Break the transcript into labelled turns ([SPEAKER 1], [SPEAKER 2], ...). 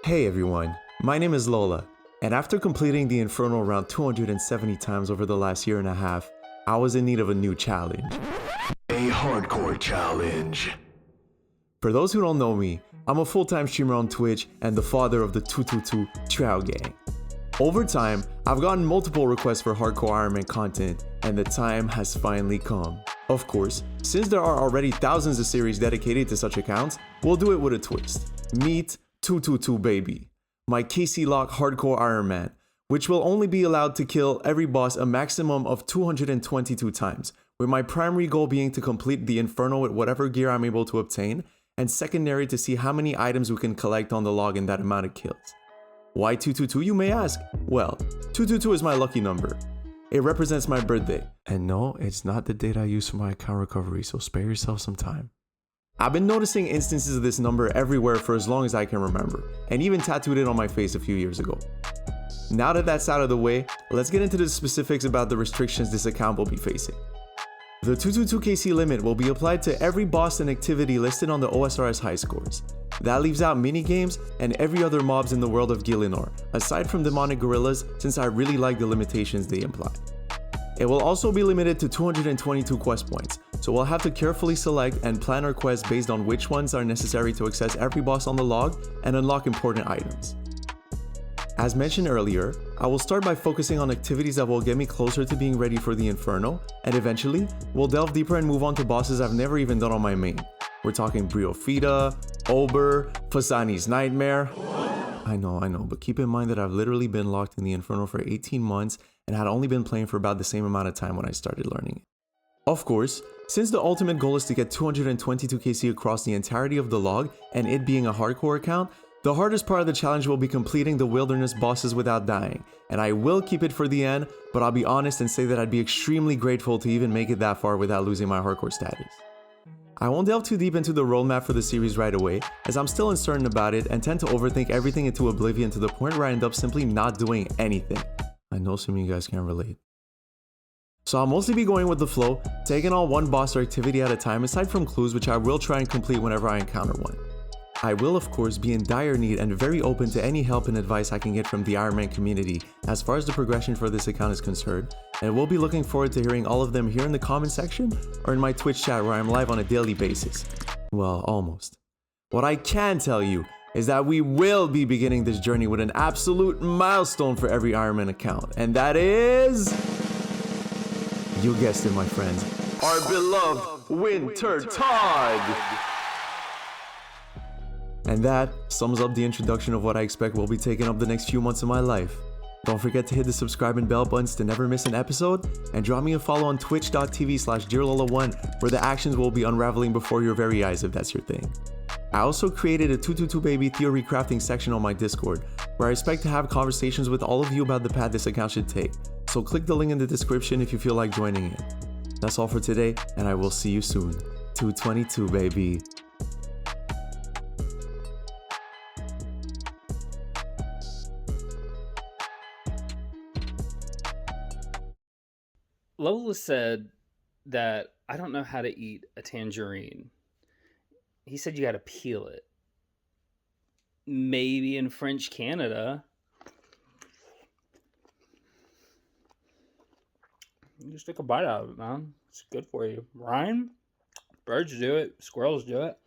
[SPEAKER 1] Hey everyone, my name is Lola, and after completing the Inferno around 270 times over the last year and a half, I was in need of a new challenge.
[SPEAKER 2] A hardcore challenge.
[SPEAKER 1] For those who don't know me, I'm a full-time streamer on Twitch and the father of the 222 TROUTGANG. Over time, I've gotten multiple requests for hardcore Ironman content, and the time has finally come. Of course, since there are already thousands of series dedicated to such accounts, we'll do it with a twist. Meet 222 Baby, my KC Lock hardcore Ironman, which will only be allowed to kill every boss a maximum of 222 times, with my primary goal being to complete the Inferno with whatever gear I'm able to obtain, and secondary to see how many items we can collect on the log in that amount of kills. Why 222, you may ask? Well, 222 is my lucky number. It represents my birthday. And no, it's not the date I use for my account recovery, so spare yourself some time. I've been noticing instances of this number everywhere for as long as I can remember, and even tattooed it on my face a few years ago. Now that that's out of the way, let's get into the specifics about the restrictions this account will be facing. The 222 KC limit will be applied to every boss and activity listed on the OSRS high scores. That leaves out minigames and every other mobs in the world of Gielinor, aside from demonic gorillas, since I really like the limitations they imply. It will also be limited to 222 quest points, so we'll have to carefully select and plan our quests based on which ones are necessary to access every boss on the log and unlock important items. As mentioned earlier, I will start by focusing on activities that will get me closer to being ready for the Inferno, and eventually, we'll delve deeper and move on to bosses I've never even done on my main. We're talking Briofita, Ober, Fasani's Nightmare. I know, but keep in mind that I've literally been locked in the Inferno for 18 months and had only been playing for about the same amount of time when I started learning it. Of course, since the ultimate goal is to get 222 KC across the entirety of the log, and it being a hardcore account, the hardest part of the challenge will be completing the wilderness bosses without dying, and I will keep it for the end, but I'll be honest and say that I'd be extremely grateful to even make it that far without losing my hardcore status. I won't delve too deep into the roadmap for the series right away, as I'm still uncertain about it and tend to overthink everything into oblivion to the point where I end up simply not doing anything. I know some of you guys can relate. So I'll mostly be going with the flow, taking on one boss or activity at a time aside from clues, which I will try and complete whenever I encounter one. I will of course be in dire need and very open to any help and advice I can get from the Ironman community as far as the progression for this account is concerned, and we'll be looking forward to hearing all of them here in the comment section or in my Twitch chat where I'm live on a daily basis. Well, almost. What I can tell you is that we will be beginning this journey with an absolute milestone for every Ironman account, and that is... you guessed it, my friends, our beloved Winter Tog! And that sums up the introduction of what I expect will be taking up the next few months of my life. Don't forget to hit the subscribe and bell buttons to never miss an episode, and drop me a follow on twitch.tv/dearlola1 where the actions will be unraveling before your very eyes if that's your thing. I also created a 222 Baby theory crafting section on my Discord, where I expect to have conversations with all of you about the path this account should take, so click the link in the description if you feel like joining in. That's all for today, and I will see you soon. 222 baby.
[SPEAKER 3] Lola said that I don't know how to eat a tangerine. He said you got to peel it. Maybe in French Canada, you just take a bite out of it, man. It's good for you. Ryan, birds do it. Squirrels do it.